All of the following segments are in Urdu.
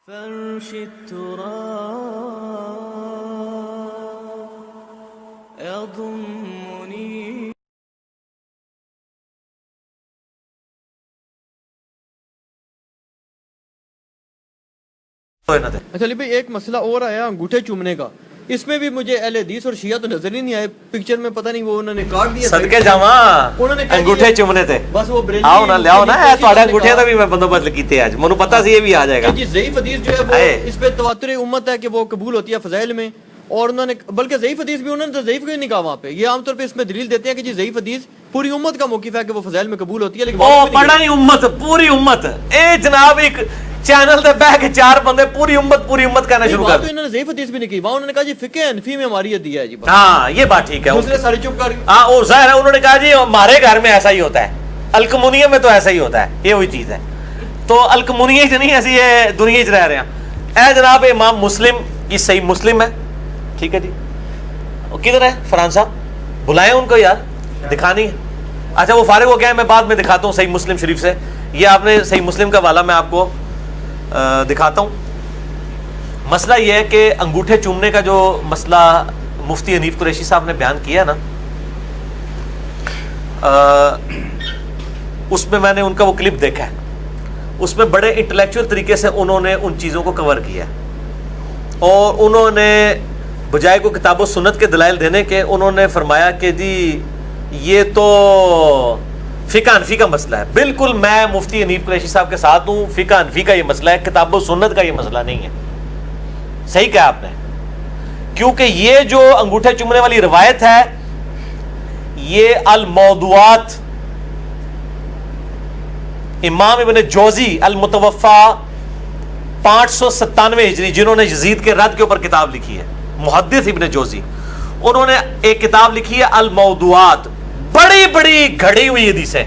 فرش التراب يضمني. اچھا علی بھائی ایک مسئلہ اور آیا انگوٹھے چومنے کا، اس میں بھی مجھے اہل حدیث اور شیعہ تو نظر ہی نہیں آئے پکچر میں، پتہ نہیں وہ انہوں نے کاٹ دیا صدقے جاواں انگوٹھے چومنے تے بس وہ بریلوی آؤ نا لیاؤ نا تہاڈے انگوٹھے دا بھی میں بندوبست کیتے اج مینوں پتہ سی یہ بھی آ جائے گا جی ضعیف حدیث جو ہے وہ اس پہ تواتر امت ہے کہ وہ قبول ہوتی ہے فضائل میں، اور انہوں نے بلکہ ضعیف حدیث بھی انہوں نے تو ضعیف کیوں نہیں کہا وہاں پہ، یہ عام طور پہ اس میں دلیل دیتے ہیں کہ جی ضعیف حدیث پوری امت کا موقف ہے کہ وہ فضائل میں قبول ہوتی ہے، لیکن او پڑھا نہیں امت پوری امت اے جناب ایک چینل تے بیٹھ کے چار بندے پوری امت کہنا شروع کر تو انہوں نے ضعیف حدیث بھی نہیں کی، وہاں انہوں نے کہا جی فقہ حنفی میں ہماری یہ دیا ہے جی، ہاں یہ بات ٹھیک ہے، دوسرے سارے چپ کر ہاں اور ظاہر ہے انہوں نے کہا جی ہمارے گھر میں ایسا ہی ہوتا ہے، الکمونیم میں تو ایسا ہی ہوتا ہے، یہ وہی چیز ہے، تو الکمونیم ہی نہیں ایسی یہ دنیا ہی رہ رہے ہیں. اے جناب امام مسلم کی صحیح مسلم ہے، ٹھیک ہے جی، کدھر ہے فرحان صاحب بلائیں ان کو یار، دکھانی ہے. اچھا وہ فارغ ہو گیا ہے، میں بعد میں دکھاتا ہوں صحیح مسلم شریف سے، یہ آپ نے صحیح مسلم کا والا میں آپ کو دکھاتا ہوں. مسئلہ یہ ہے کہ انگوٹھے چومنے کا جو مسئلہ مفتی حنیف قریشی صاحب نے بیان کیا نا، اس میں نے ان کا وہ کلپ دیکھا ہے، اس میں بڑے انٹلیکچوئل طریقے سے انہوں نے ان چیزوں کو کور کیا ہے، اور انہوں نے بجائے کو کتاب و سنت کے دلائل دینے کے انہوں نے فرمایا کہ جی یہ تو فقہ حنفی کا مسئلہ ہے. بالکل میں مفتی حنیف قریشی صاحب کے ساتھ ہوں، فقہ حنفی کا یہ مسئلہ ہے، کتاب و سنت کا یہ مسئلہ نہیں ہے. صحیح کہا آپ نے، کیونکہ یہ جو انگوٹھے چومنے والی روایت ہے یہ الموضوعات امام ابن جوزی المتوفا 597 ہجری جنہوں نے یزید کے رد کے اوپر کتاب لکھی ہے، محدث ابن جوزی، انہوں نے ایک کتاب لکھی ہے الموضوعات، بڑی بڑی گھڑی ہوئی حدیثیں،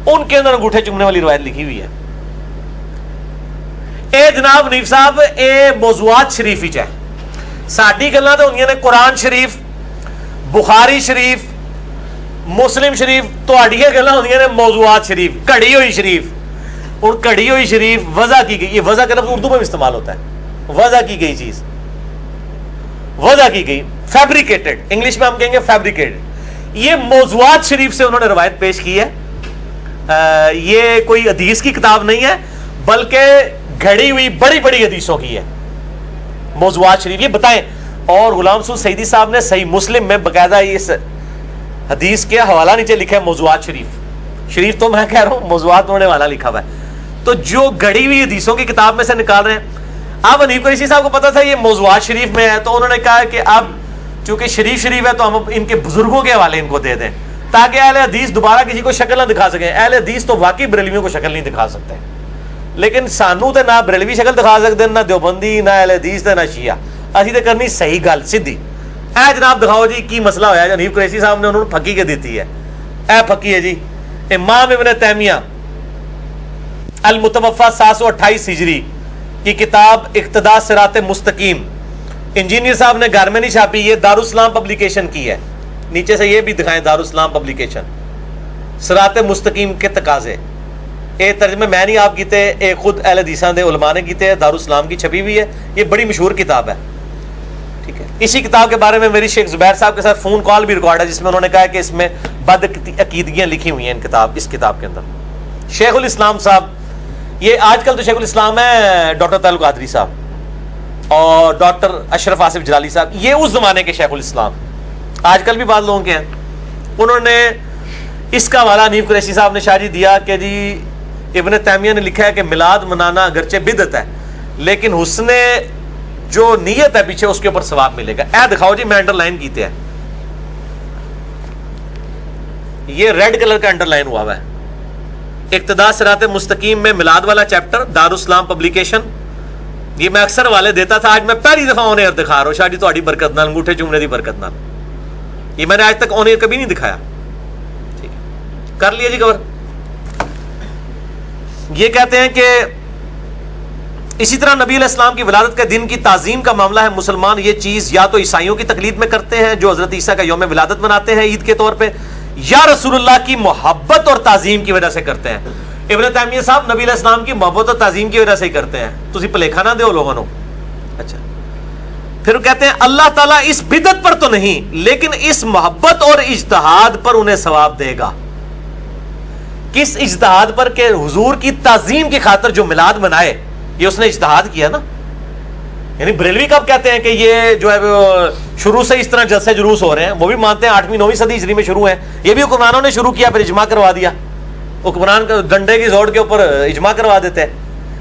ان کے اندر انگوٹھے چومنے والی روایت لکھی ہوئی ہے. اے جناب نیف صاحب اے موضوعات شریف ہی چاہے ساڈی گلاں تے ہوندیاں نے قرآن شریف، بخاری شریف، مسلم شریف، تہاڈیاں گلاں ہوندیاں نے موضوعات شریف، گھڑی ہوئی شریف. اور گھڑی ہوئی شریف وضع کی گئی، یہ وضع کا لفظ اردو میں بھی استعمال ہوتا ہے، وضع کی گئی چیز، وضع کی گئی، فیبریکیٹڈ، انگلش میں ہم کہیں گے فیبریکیٹڈ. یہ موضوعات شریف سے انہوں نے روایت پیش کی ہے، یہ کوئی حدیث کی کتاب نہیں ہے بلکہ گھڑی ہوئی بڑی بڑی حدیثوں کی ہے موضوعات شریف. یہ بتائیں، اور غلام سعود سعیدی صاحب نے صحیح مسلم میں باقاعدہ اس حدیث کے حوالہ نیچے لکھا ہے موضوعات شریف تو میں کہہ رہا ہوں موضوعات انہوں نے حوالہ لکھا ہوا ہے. تو جو گھڑی ہوئی حدیثوں کی کتاب میں سے نکال رہے ہیں، اب حنیف قریشی صاحب کو پتا تھا یہ موضوعات شریف میں ہے، تو انہوں نے کہا کہ اب چونکہ شریف ہے تو ہم ان کے بزرگوں کے حوالے ان کو دے دیں تاکہ اہل حدیث دوبارہ کسی کو شکل نہ دکھا سکیں. اہل حدیث تو واقعی بریلویوں کو شکل نہیں دکھا سکتے، لیکن سانو تے نہ بریلوی شکل دکھا سکتے، نہ دیوبندی، نہ اہل حدیث تے نہ شیعہ. اسی تے کرنی صحیح گل سیدھی. اے جناب دکھاؤ جی کی مسئلہ ہویا ہے. حنیف قریشی صاحب نے انہوں نے پھکی کے دیتی ہے، اے پھکی ہے جی امام ابن تیمیہ المتوفا 728 ہجری کی کتاب اقتداء صراط مستقیم، انجینئر صاحب نے گھر میں نہیں چھاپی، یہ دارالاسلام پبلیکیشن کی ہے. نیچے سے یہ بھی دکھائیں دارالاسلام پبلیکیشن، صراط مستقیم کے تقاضے. یہ ترجمے میں نہیں آپ کیتے، ایک خود اہل حدیثاں دے علماء نے کیتے، دارالاسلام کی چھپی ہوئی ہے، یہ بڑی مشہور کتاب ہے. ٹھیک ہے، اسی کتاب کے بارے میں میری شیخ زبیر صاحب کے ساتھ فون کال بھی ریکارڈ ہے جس میں انہوں نے کہا کہ اس میں بد عقیدگیاں لکھی ہوئی ہیں اس کتاب کے اندر. شیخ الاسلام صاحب، یہ آج کل تو شیخ الاسلام ہے ڈاکٹر طاہر القادری صاحب اور ڈاکٹر اشرف آصف جلالی صاحب، یہ اس زمانے کے شیخ الاسلام، آج کل بھی بعض لوگوں کے ہیں. انہوں نے اس کا حوالہ حنیف قریشی صاحب نے شاہ جی دیا کہ جی ابن تیمیہ نے لکھا ہے کہ میلاد منانا اگرچہ بدعت ہے لیکن حسن جو نیت ہے پیچھے اس کے اوپر ثواب ملے گا. اے دکھاؤ جی میں انڈر لائن کیتے ہیں، یہ ریڈ کلر کا انڈر لائن ہوا ہے، اقتداء صراط مستقیم میں میلاد والا چیپٹر، دارالاسلام پبلیکیشن. یہ میں اکثر والے دیتا تھا، آج میں پہلی دفعہ آن ایئر دکھا رہا ہوں شاہ جی تہاڈی برکت نال، انگوٹھے چومنے دی برکت نال. یہ میں نے آج تک آن ایئر کبھی نہیں دکھایا. ٹھیک ہے، کر لیا جی کور. یہ کہتے ہیں کہ اسی طرح نبی علیہ السلام کی ولادت کے دن کی تعظیم کا معاملہ ہے، مسلمان یہ چیز یا تو عیسائیوں کی تقلید میں کرتے ہیں جو حضرت عیسیٰ کا یوم ولادت مناتے ہیں عید کے طور پہ، یا رسول اللہ کی محبت اور تعظیم کی وجہ سے کرتے ہیں. ابن تیمیہ صاحب نبی علیہ السلام کی محبت و تعظیم کی وجہ سے ہی کرتے ہیں, تسی بھلیکھا نہ دیو لوگوں کو. اچھا پھر وہ کہتے ہیں اللہ تعالیٰ اس بدعت پر تو نہیں لیکن اس محبت اور اجتہاد پر انہیں ثواب دے گا. کس اجتہاد پر؟ کہ حضور کی تعظیم کی خاطر جو میلاد منائے, یہ اس نے اجتہاد کیا نا. یعنی بریلوی کب کہتے ہیں کہ یہ جو ہے شروع سے اس طرح جلسے جلوس ہو رہے ہیں, وہ بھی مانتے ہیں 8ویں 9ویں صدی ہجری میں شروع ہیں. یہ بھی حکمرانوں نے شروع کیا, پھر اجماع کروا دیا. حکمران ڈنڈے کی زوڑ کے اوپر اجماع کروا دیتے ہیں.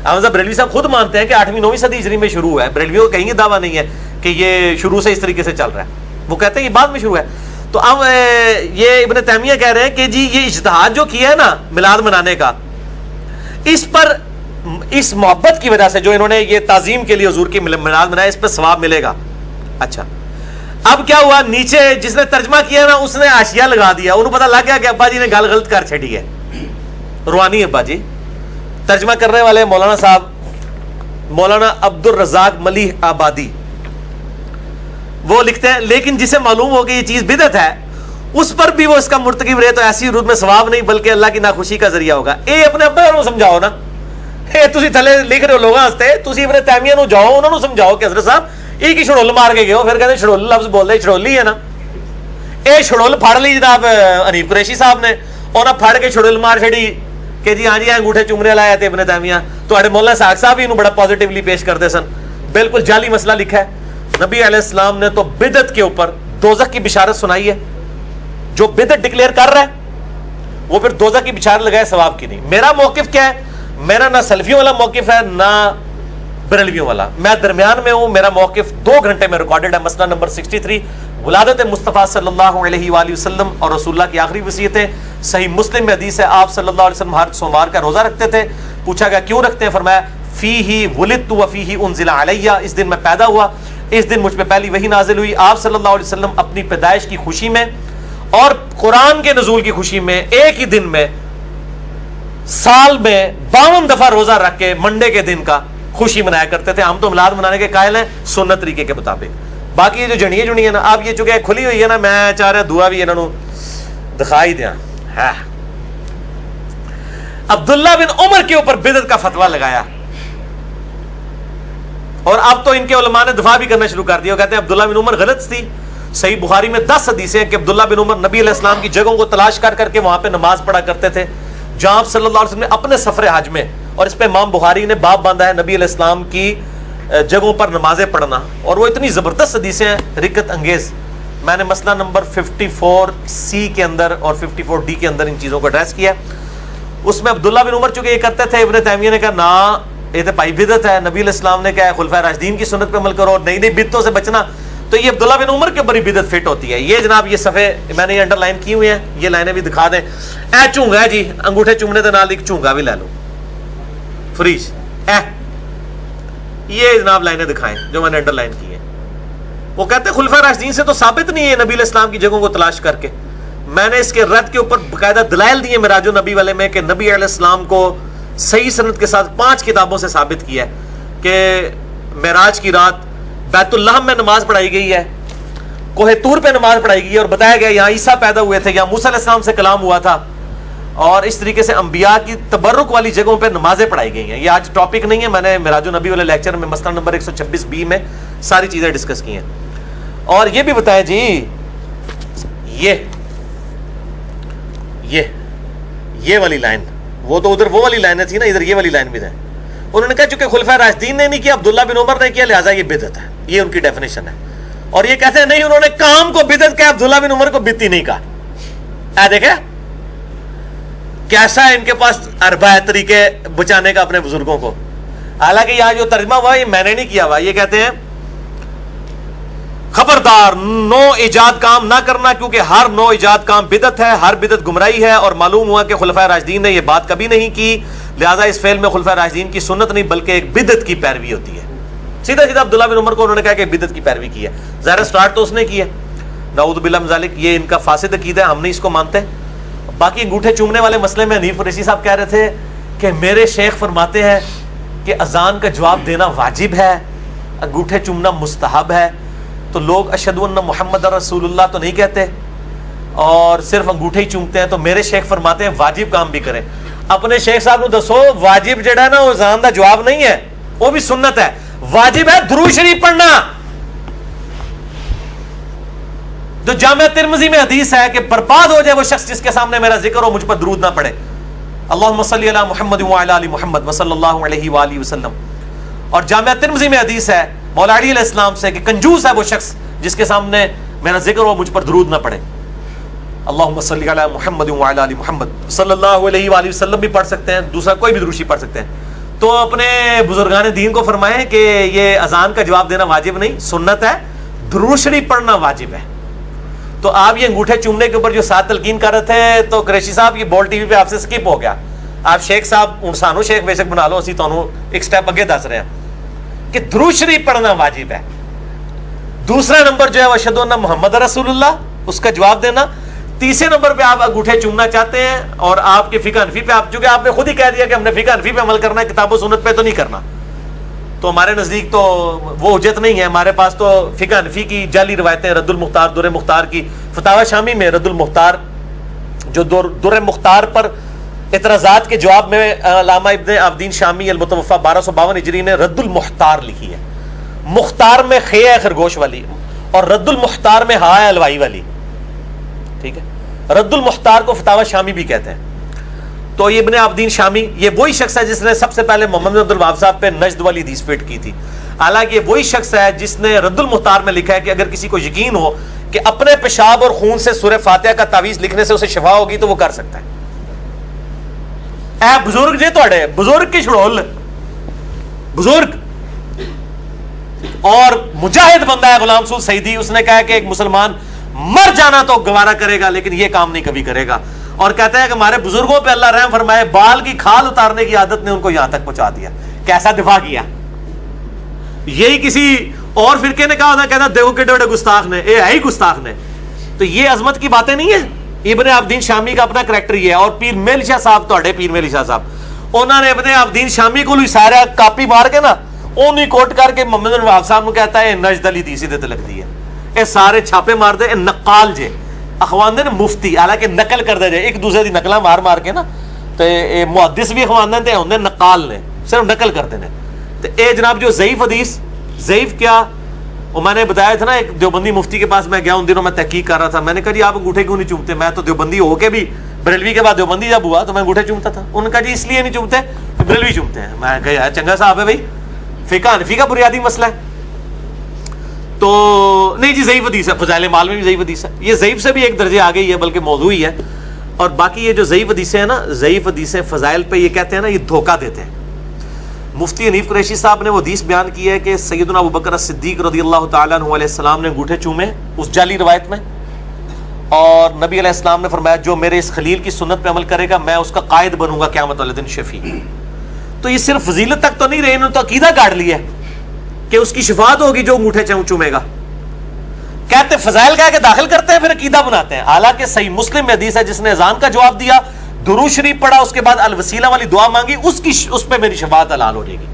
احمد بریلوی صاحب خود مانتے ہیں کہ 8ویں 9ویں صدی ہجری میں شروع ہے. بریلویوں کا کہیں گے دعویٰ نہیں ہے کہ یہ شروع سے اس طریقے سے چل رہا ہے, وہ کہتے ہیں یہ بعد میں شروع ہے. تو اب یہ ابن تیمیہ کہہ رہے ہیں کہ جی یہ اجتہاد جو کیا ہے نا میلاد منانے کا, اس پر اس محبت کی وجہ سے جو انہوں نے یہ تعظیم کے لیے حضور کی میلاد منایا, اس پہ ثواب ملے گا. اچھا اب کیا ہوا, نیچے جس نے ترجمہ کیا نا اس نے حاشیہ لگا دیا. انہوں پتہ لگ گیا کہ ابا جی نے گل غلط کر چھڑی ہے. روحانی ابا جی ترجمہ کرنے والے مولانا صاحب مولانا عبد الرزاق ملیح آبادی, وہ لکھتے ہیں لیکن جسے معلوم ہو کہ یہ چیز بدعت ہے اس پر بھی وہ اس کا مرتکب رہے تو ایسی روح میں ثواب نہیں بلکہ اللہ کی ناخوشی کا ذریعہ ہوگا. اے اپنے ابا کو سمجھاؤ نا, اے تسی تھلے لکھ رہے ہو لوگاں واسطے, تسی اپنے تیمیہ نو جاؤ انہوں سمجھاؤ کہ حضرت صاحب ایک ہی چھڑول مار کے گئے ہو, پھر کہتے ہیں چھڑول لفظ بول رہے چھڑولی ہے نا. اے چھڑول پھاڑ لی جناب حنیف قریشی صاحب نے, اور اب پھاڑ کے چھڑول مار چھڑی کہ جی ہاں جی انگوٹھے چومنے لایا تھے ابن تیمیہ. تو اڑے مولانا اسحاق صاحب بھی انہوں بڑا پازیٹیولی پیش کرتے سن. بالکل جعلی مسئلہ لکھا ہے. نبی علیہ السلام نے تو بدعت کے اوپر دوزخ کی بشارت سنائی ہے. جو بدعت ڈکلیئر کر رہا ہے وہ پھر دوزخ کی بشارت لگائے, ثواب کی نہیں. میرا موقف کیا ہے؟ میرا نہ سلفیوں والا موقف ہے نہ بریلویوں والا, میں درمیان میں ہوں. میرا موقف 2 گھنٹے میں ریکارڈڈ ہے. مسئلہ نمبر 63 ولادت مصطفیٰ صلی اللہ علیہ وآلہ وسلم اور رسول اللہ کی آخری وصیتیں. صحیح مسلم میں حدیث ہے آپ صلی اللہ علیہ وسلم ہر سوموار کا روزہ رکھتے تھے. پوچھا گیا کیوں رکھتے ہیں؟ فرمایا فیہ ولدت وفیہ انزل علیہ, اس دن میں پیدا ہوا, اس دن مجھ پہ پہلی وحی نازل ہوئی. آپ صلی اللہ علیہ وسلم اپنی پیدائش کی خوشی میں اور قرآن کے نزول کی خوشی میں ایک ہی دن میں سال میں 52 دفعہ روزہ رکھ کے منڈے کے دن کا خوشی منایا کرتے تھے. ہم تو میلاد منانے کے قائل ہیں سنت طریقے کے مطابق. باقی یہ جو جنیے جنی ہے نا, اب یہ چونکہ کھلی ہوئی ہے نا, میں چاہ رہا دعا بھی انہوں دکھائی دیا. عبداللہ بن عمر کے اوپر بدعت کا فتویٰ لگایا, اور اب تو ان کے علماء نے دفاع بھی کرنا شروع کر دیا. کہتے ہیں عبداللہ بن عمر غلط تھی. صحیح بخاری میں 10 حدیثیں ہیں کہ عبداللہ بن عمر نبی علیہ السلام کی جگہوں کو تلاش کر کر کے وہاں پہ نماز پڑھا کرتے تھے جہاں آپ صلی اللہ علیہ وسلم نے اپنے سفر حج میں, اور اس پہ امام بخاری نے باب باندھا ہے نبی علیہ السلام کی جگہوں پر نمازیں پڑھنا. اور وہ اتنی زبردست حدیثیں ہیں رکت انگیز. میں نے مسئلہ نمبر 54C کے اندر اور 54D کے اندر ان چیزوں کو ایڈریس کیا. اس میں عبداللہ بن عمر چونکہ یہ کرتے تھے, ابن تیمیہ نے کہا نا یہ تو پائی بدعت ہے. نبی علیہ السلام نے کہا خلفائے راشدین کی سنت پہ عمل کرو اور نئی نئی بدعتوں سے بچنا. تو یہ عبداللہ بن عمر کے اوپر ہی بدعت فٹ ہوتی ہے. یہ جناب یہ صفحے میں نے یہ انڈر لائن کی ہوئی ہیں, یہ لائنیں بھی دکھا دیں. اے چونگا ہے جی, انگوٹھے چومنے کے نال ایک چونگا بھی لے لو فریج. یہ جناب لائنیں دکھائیں جو میں نے انڈر لائن کی ہیں. وہ کہتے ہیں خلفائے راشدین سے تو ثابت نہیں ہے نبی علیہ السلام کی جگہوں کو تلاش کر کے. میں نے اس کے رد کے اوپر باقاعدہ دلائل دیے معراج النبی والے میں کہ نبی علیہ السلام کو صحیح سند کے ساتھ 5 کتابوں سے ثابت کیا ہے کہ معراج کی رات بیت اللحم میں نماز پڑھائی گئی ہے, کوہ طور پہ نماز پڑھائی گئی ہے, اور بتایا گیا یہاں عیسیٰ پیدا ہوئے تھے, یہاں موسیٰ علیہ السلام سے کلام ہوا تھا, اور اس طریقے سے انبیاء کی تبرک والی جگہوں پہ نمازیں پڑھائی گئی ہیں. یہ آج ٹاپک نہیں ہے, میں نے معراج النبی والے لیکچر میں مسئلہ نمبر 126B میں ساری چیزیں ڈسکس کی ہیں. اور یہ بھی بتایا جی یہ والی لائن, وہ تو ادھر وہ والی لائنیں تھی نا, ادھر یہ والی لائن بھی ہے. انہوں نے کہا چونکہ خلفائے راشدین نے نہیں کیا, عبداللہ بن عمر نے کیا, لہٰذا یہ بدعت ہے. یہ ان کی ڈیفینیشن ہے. اور یہ کہتے ہیں نہیں, انہوں نے کام کو بدعت کہا, عبداللہ بن عمر کو بدعتی نہیں کہا. دیکھیں کیسا ہے ان کے پاس اربع طریقے بچانے کا اپنے بزرگوں کو. حالانکہ یہاں جو ترجمہ ہوا یہ میں نے نہیں کیا ہوا. یہ کہتے ہیں خبردار نو ایجاد کام نہ کرنا, کیونکہ ہر نو ایجاد کام بدعت ہے, ہر بدعت گمراہی ہے. اور معلوم ہوا کہ خلفائے راشدین نے یہ بات کبھی نہیں کی, لہذا اس فعل میں خلفائے راشدین کی سنت نہیں بلکہ ایک بدعت کی پیروی ہوتی ہے. سیدھا سیدھا عبداللہ بن عمر کو انہوں نے کہا کہ بدعت کی پیروی کی ہے. ظاہر سٹارٹ تو اس نے کی ہے, نعوذ باللہ من ذالک. یہ ان کا فاسد عقیدہ ہے, ہم نہیں اس کو مانتے. باقی انگوٹھے چومنے والے مسئلے میں حنیف قریشی صاحب کہہ رہے تھے کہ میرے شیخ فرماتے ہیں کہ اذان کا جواب دینا واجب ہے, انگوٹھے چومنا مستحب ہے. تو لوگ اشہد ان محمد رسول اللہ تو نہیں کہتے اور صرف انگوٹھے ہی چومتے ہیں. تو میرے شیخ فرماتے ہیں واجب کام بھی کریں. اپنے شیخ صاحب نو دسو واجب جڑا ہے نا وہ اذان دا جواب نہیں ہے, وہ بھی سنت ہے, واجب ہے درود شریف پڑھنا. تو جامعہ ترمذی میں حدیث ہے کہ برباد ہو جائے وہ شخص جس کے سامنے میرا ذکر ہو, مجھ پر درود نہ پڑھے. اللہم صلی علی محمد وعلی آل محمد وصلی اللہ علیہ وآلہ وسلم. اور جامعہ ترمذی میں حدیث ہے مولا علی علیہ السلام سے کہ کنجوس ہے وہ شخص جس کے سامنے میرا ذکر ہو, مجھ پر درود نہ پڑھے. اللہم صلی علی محمد وعلی آل محمد صلی اللہ علیہ وآلہ وسلم بھی پڑھ سکتے ہیں, دوسرا کوئی بھی درود شریف پڑھ سکتے ہیں. تو اپنے بزرگان دین کو فرمائیں کہ یہ اذان کا جواب دینا واجب نہیں, سنت ہے, درود شریف پڑھنا واجب ہے. تو آپ یہ انگوٹھے چومنے کے اوپر جو ساتھ تلقین کر رہے تھے, تو قریشی صاحب یہ بول ٹی وی پہ آپ سے سکپ ہو گیا. آپ شیخ صاحب سانو شیخ بے شک بنا لو, اسی تانوں ایک سٹیپ اگے دس رہے ہیں کہ درود شریف پڑھنا واجب ہے. دوسرا نمبر جو ہے وہ اشہدو ان محمد رسول اللہ, اس کا جواب دینا. تیسرے نمبر پہ آپ انگوٹھے چومنا چاہتے ہیں اور آپ کے فقہ حنفی پہ, آپ چونکہ آپ نے خود ہی کہہ دیا کہ ہم نے فقہ حنفی پہ عمل کرنا ہے, کتاب و سنت پہ تو نہیں کرنا, تو ہمارے نزدیک تو وہ حجت نہیں ہے. ہمارے پاس تو فقہ حنفی کی جعلی روایتیں, رد المختار در مختار کی, فتاوی شامی میں رد المختار جو در مختار پر اعتراضات کے جواب میں علامہ ابن عابدین شامی المتوفا 1252 ہجری نے رد المختار لکھی ہے. مختار میں خے ہے خرگوش والی, اور رد المختار میں ہا ہے الوائی والی, ٹھیک ہے. رد المختار کو فتاوی شامی بھی کہتے ہیں. تو یہ ابن عابدین شامی یہ وہی شخص ہے جس نے سب سے پہلے محمد عبد الوہاب صاحب پہ نجد والی حدیث فٹ کی تھی. حالانکہ یہ وہی شخص ہے جس نے رد المختار میں لکھا ہے کہ اگر کسی کو یقین ہو کہ اپنے پیشاب اور خون سے سورہ فاتحہ کا تعویذ لکھنے سے اسے شفا ہوگی تو وہ کر سکتا ہے. اے بزرگ جی تھوڑے بزرگ کی چھڑول بزرگ اور مجاہد بندہ ہے غلام سعود سعیدی, اس نے کہا کہ ایک مسلمان مر جانا تو گوارا کرے گا لیکن یہ کام نہیں کبھی کرے گا. اور کہتا ہے کہ ہمارے بزرگوں پہ اللہ رحم فرمائے, بال کی کھال اتارنے کی عادت نے ان کو یہاں تک پہنچا دیا. کیسا دفاع کیا. یہی کسی اور فرقے نے کہا ہوتا, کہتا دیکھو کڈے بڑے گستاخ نے, اے ہے ہی گستاخ نے. تو یہ عظمت کی باتیں نہیں ہیں. ابن عابدین شامی کا اپنا کریکٹر یہ ہے. اور پیر میل شاہ صاحب, توڑے پیر میل شاہ صاحب, انہوں نے ابن عابدین شامی کو سارا کاپی مار کے نا اونی کوٹ کر کے محمد بن وہاب صاحب کو کہتا ہے نجد علی دیسی دے لگ دی ہے. اے سارے چھاپے مار دے, اے نقال جے اخوان دے مفتی, حالانکہ نقل کر دے جائے ایک دوسرے دی نقلاں مار مار کے نا, تو اے محدث بھی اخوان دے ہوندے نقال نے, صرف نقل کرتے ہیں. تو اے جناب جو ضعیف حدیث, ضعیف کیا وہ میں نے بتایا تھا نا, ایک دیوبندی مفتی کے پاس میں گیا ان دنوں, میں تحقیق کر رہا تھا. میں نے کہا جی آپ انگوٹھے کیوں نہیں چومتے؟ میں تو دیوبندی ہو کے بھی بریلوی کے بعد دیوبندی جب ہوا تو میں انگوٹھے چومتا تھا. انہوں نے کہا جی اس لیے نہیں چومتے کہ بریلوی چومتے ہیں. میں کہا یار چنگا صاحب ہے بھائی, فقہ حنفی کا بنیادی مسئلہ ہے. تو نہیں جی ضعیف حدیث ہے, فضائل مال میں بھی ضعیف حدیث ہے. یہ ضعیف سے بھی ایک درجے آ گئی ہے, بلکہ موضوع ہی ہے. اور باقی یہ جو ضعیف حدیثیں ہیں نا, ضعیف حدیثیں فضائل پہ یہ کہتے ہیں نا, یہ دھوکہ دیتے ہیں. مفتی حنیف قریشی صاحب نے وہ حدیث بیان کی ہے کہ سیدنا ابوبکر صدیق رضی اللہ تعالیٰ عنہ علیہ السلام نے انگوٹھے چومے اس جعلی روایت میں, اور نبی علیہ السلام نے فرمایا جو میرے اس خلیل کی سنت پہ عمل کرے گا میں اس کا قائد بنوں گا قیامت والے دن شفیع. تو یہ صرف فضیلت تک تو نہیں رہے, انہوں نے تو عقیدہ کاٹ لیا ہے کہ اس کی شفاعت ہوگی جو انگوٹھے چومے گا. کہتے فضائل کہہ کے داخل کرتے ہیں پھر عقیدہ بناتے ہیں. حالانکہ صحیح مسلم میں حدیث ہے جس نے اذان کا جواب دیا, درود شریف پڑھا, اس کے بعد الوسیلہ والی دعا مانگی, اس پہ میری شفاعت حلال ہو جائے گی.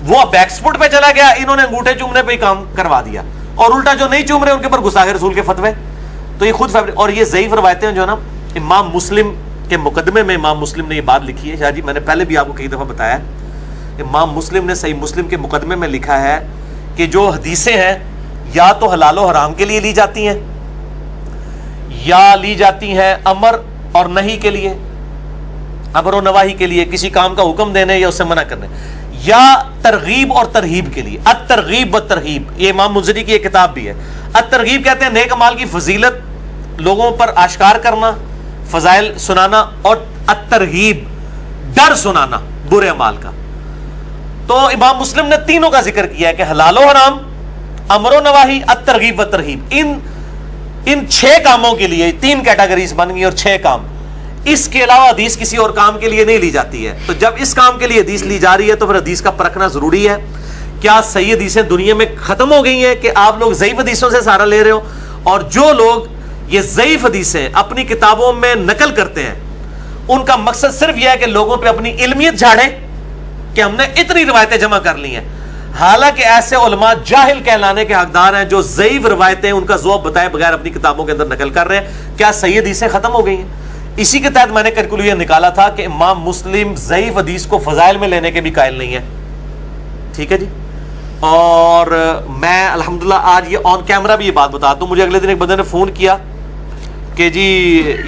وہ بیک فٹ پہ چلا گیا, انہوں نے انگوٹھے چومنے پہ ہی کام کروا دیا, اور الٹا جو نہیں چوم رہے ان کے پر گستاخ رسول کے فتوے. تو یہ خود اور یہ ضعیف روایتیں جو ہے نا, امام مسلم کے مقدمے میں امام مسلم نے یہ بات لکھی ہے. شاہ جی میں نے پہلے بھی آپ کو کئی دفعہ بتایا, امام مسلم نے صحیح مسلم کے مقدمے میں لکھا ہے کہ جو حدیثیں ہیں یا تو حلال و حرام کے لیے لی جاتی ہیں, یا لی جاتی ہیں امر اور نہی کے لیے, امر و نواہی کے لیے, کسی کام کا حکم دینے یا اسے منع کرنے, یا ترغیب اور ترہیب کے لیے. الترغیب و ترہیب, یہ امام منذری کی ایک کتاب بھی ہے. الترغیب کہتے ہیں نیک اعمال کی فضیلت لوگوں پر آشکار کرنا, فضائل سنانا, اور الترہیب ڈر سنانا برے اعمال کا. تو امام مسلم نے تینوں کا ذکر کیا ہے کہ حلال و حرام, امر و نواہی, الترغیب و ترہیب. ان 6 کاموں کے لیے 3 کیٹیگریز بن گئی اور 6 کام. اس کے علاوہ حدیث کسی اور کام کے لیے نہیں لی جاتی ہے. تو جب اس کام کے لیے حدیث لی جا رہی ہے تو پھر حدیث کا پرکھنا ضروری ہے. کیا صحیح حدیثیں دنیا میں ختم ہو گئی ہیں کہ آپ لوگ ضعیف حدیثوں سے سہارا لے رہے ہو؟ اور جو لوگ یہ ضعیف حدیثیں اپنی کتابوں میں نقل کرتے ہیں ان کا مقصد صرف یہ ہے کہ لوگوں پہ اپنی علمیت جھاڑیں کہ ہم نے اتنی روایتیں جمع کر لی ہیں. حالانکہ ایسے علماء جاہل کہلانے کے حقدار ہیں جو ضعیف روایتیں ان کا ذوق بتائے بغیر اپنی کتابوں کے اندر نقل کر رہے ہیں. کیا صحیح حدیثیں ختم ہو گئی ہیں؟ اسی کے تحت میں نے کیلکولیشن نکالا تھا کہ امام مسلم ضعیف حدیث کو فضائل میں لینے کے بھی قائل نہیں ہے. ٹھیک ہے جی. اور میں الحمدللہ آج یہ آن کیمرہ بھی یہ بات بتاتا ہوں. مجھے اگلے دن ایک بندے نے فون کیا کہ جی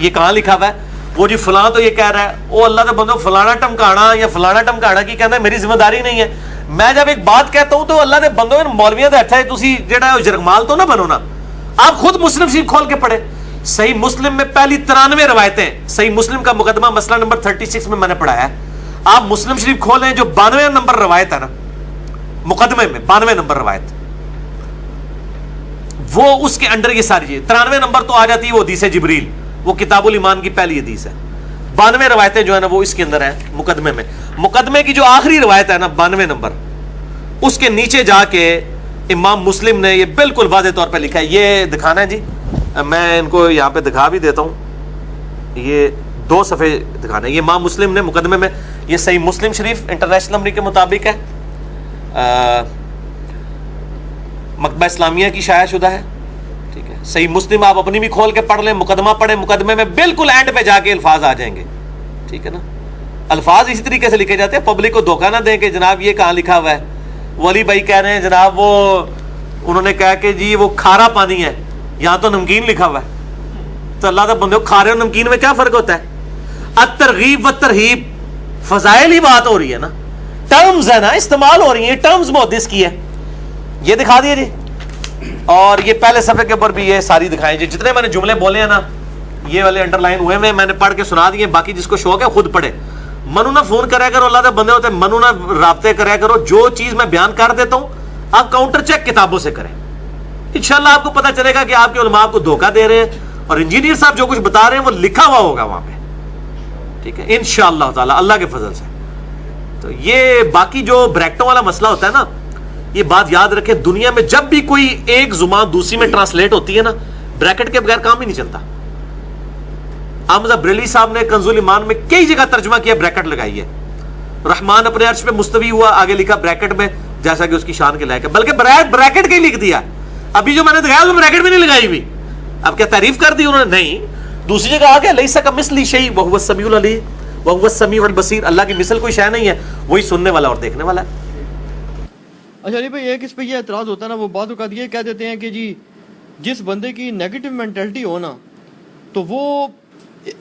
یہ کہاں لکھا ہوا ہے, وہ جی فلاں تو یہ کہہ رہا ہے, وہ اللہ کے بندوں فلانا ٹمکانا یا فلانا ٹمکانا کی کہنا ہے میری ذمہ داری نہیں ہے. میں جب ایک بات کہتا ہوں تو اللہ کے بندوں مولویاں اچھا ہے تسی جڑا جرگمال تو نہ بنو نا. آپ خود مسلم شریف کھول کے پڑھے. صحیح مسلم میں پہلی 93 روایتیں, صحیح مسلم کا مقدمہ مسئلہ نمبر 36 میں نے پڑھایا ہے. آپ مسلم شریف کھولیں جو 92 نمبر روایت ہے نا مقدمے میں, 92 نمبر روایت, وہ اس کے انڈر یہ ساری چیز 93 نمبر تو آ جاتی ہے وہ حدیث جبریل, وہ کتاب الایمان کی پہلی حدیث ہے. 92 روایتیں جو ہے نا وہ اس کے اندر ہیں مقدمے میں. مقدمے کی جو آخری روایت ہے نا 92 نمبر, اس کے نیچے جا کے امام مسلم نے یہ بالکل واضح طور پہ لکھا ہے. یہ دکھانا ہے جی, میں ان کو یہاں پہ دکھا بھی دیتا ہوں. یہ 2 صفحے دکھانا ہے. یہ امام مسلم نے مقدمے میں, یہ صحیح مسلم شریف انٹرنیشنل نمبر کے مطابق ہے, مکتبہ اسلامیہ کی شائع شدہ ہے. ٹھیک ہے. صحیح مسلم آپ اپنی بھی کھول کے پڑھ لیں, مقدمہ پڑھیں, مقدمے میں بالکل اینڈ پہ جا کے الفاظ آ جائیں گے. ٹھیک ہے نا. الفاظ اسی طریقے سے لکھے جاتے ہیں, پبلک کو دھوکہ نہ دیں کہ جناب یہ کہاں لکھا ہوا ہے. ولی بھائی کہہ رہے ہیں جناب وہ انہوں نے کہا کہ جی وہ کھارا پانی ہے, یہاں تو نمکین لکھا ہوا ہے. تو اللہ کا بندے کھارے اور نمکین میں کیا فرق ہوتا ہے؟ الترغیب و ترہیب فضائل ہی بات ہو رہی ہے نا, ٹرمز ہے نا, استعمال ہو رہی ہیں ٹرمز محدث کی ہے. یہ دکھا دیے جی. اور یہ پہلے صفحے کے اوپر بھی یہ ساری دکھائیں جی, جتنے میں نے جملے بولے ہیں نا یہ والے انڈر لائن ہوئے میں نے پڑھ کے سنا دیے. باقی جس کو شوق ہے خود پڑھے. منو نہ فون کریا کرو, اللہ کے بندے ہوتے ہیں, منو نہ رابطے کریا کرو. جو چیز میں بیان کر دیتا ہوں آپ کاؤنٹر چیک کتابوں سے کریں, انشاءاللہ آپ کو پتہ چلے گا کہ آپ کے علماء آپ کو دھوکہ دے رہے ہیں, اور انجینئر صاحب جو کچھ بتا رہے ہیں وہ لکھا ہوا ہوگا وہاں پہ. ٹھیک ہے انشاءاللہ تعالی اللہ کے فضل سے. تو یہ باقی جو بریکٹوں والا مسئلہ ہوتا ہے نا, یہ بات یاد رکھیں, دنیا میں جب بھی کوئی ایک زبان دوسری میں ٹرانسلیٹ ہوتی ہے نا, بریکٹ کے بغیر کام ہی نہیں چلتا. احمد بریلوی صاحب نے کنز الایمان میں کئی جگہ ترجمہ کیا, بریکٹ لگائی ہے. رحمان اپنے عرش پہ مستوی ہوا, آگے لکھا بریکٹ میں جیسا کہ اس کی شان کے لائق ہے, بلکہ بریکٹ کے ہی لکھ دیا. ابھی جو میں نے دکھایا وہ بریکٹ میں نہیں لگائی ہوئی. اب کیا تعریف کر دی انہوں نے؟ نہیں. دوسری جگہ آ گیا لیس کمثلہ شیء وہو السمیع العلیم وہو السمیع البصیر, اللہ کی مثل کوئی شے نہیں ہے, وہی سننے والا اور دیکھنے والا ہے. اچھا علی بھائی ایک اس پہ یہ اعتراض ہوتا ہے نا, وہ بعض اوقات یہ کہہ دیتے ہیں کہ جی جس بندے کی نیگیٹو مینٹلٹی ہو نا, تو وہ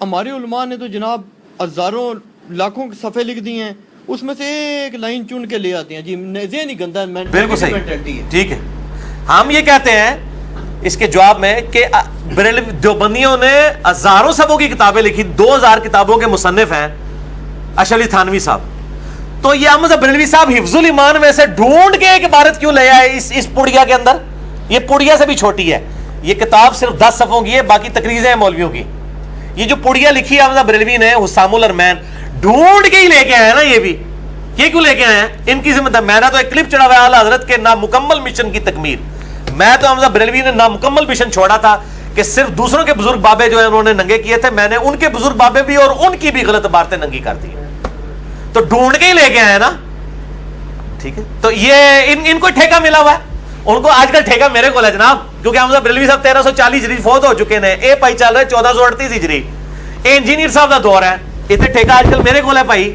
ہمارے علماء نے تو جناب ہزاروں لاکھوں صفحے لکھ دی ہیں, اس میں سے ایک لائن چن کے لے آتے ہیں جی ذہنی گندا بالکل صحیح. ٹھیک ہے, ہم یہ کہتے ہیں اس کے جواب میں کہ دیوبندیوں نے ہزاروں صفحوں کی کتابیں لکھی, 2000 کتابوں کے مصنف ہیں اشرف علی تھانوی صاحب. تو یہ احمد بریلوی صاحب حفظ الایمان میں سے ڈھونڈ کے ایک عبارت کیوں لے آئے اس پڑیا کے اندر؟ یہ پڑیا سے بھی چھوٹی ہے, یہ کتاب صرف 10 صفحوں کی ہے, باقی تقریریں ہیں مولویوں کی. یہ جو پڑیا لکھی ہے احمد بریلوی نے حسام الارمین, ڈھونڈ کے ہی لے کے آئے نا. یہ بھی یہ کیوں لے کے آئے ہیں؟ ان کی ذمہ دار. میں نے تو ایک کلپ چڑھا ہوا ہے اعلیٰ حضرت کے نامکمل مشن کی تکمیل. میں تو احمد بریلوی نے نامکمل مشن چھوڑا تھا کہ صرف دوسروں کے بزرگ بابے جو ہیں انہوں نے ننگے کیے تھے, میں نے ان کے بزرگ بابے بھی اور ان کی بھی غلط باتیں ننگی کر دی. تو ڈھونڈ کے ہی لے کے آئے نا. ٹھیک ہے, تو یہ ان کو ٹھیکہ ملا ہوا ہے. ان کو آج کل ٹھیکہ میرے کو ہے جناب, کیونکہ احمد بریلوی صاحب 1340 ہجری فوت ہو چکے ہیں, اے پائی چل رہے 1438 ہجری, اے انجینئر صاحب کا دور ہے, اتنے ٹھیکہ آج کل میرے کو ہے بھائی.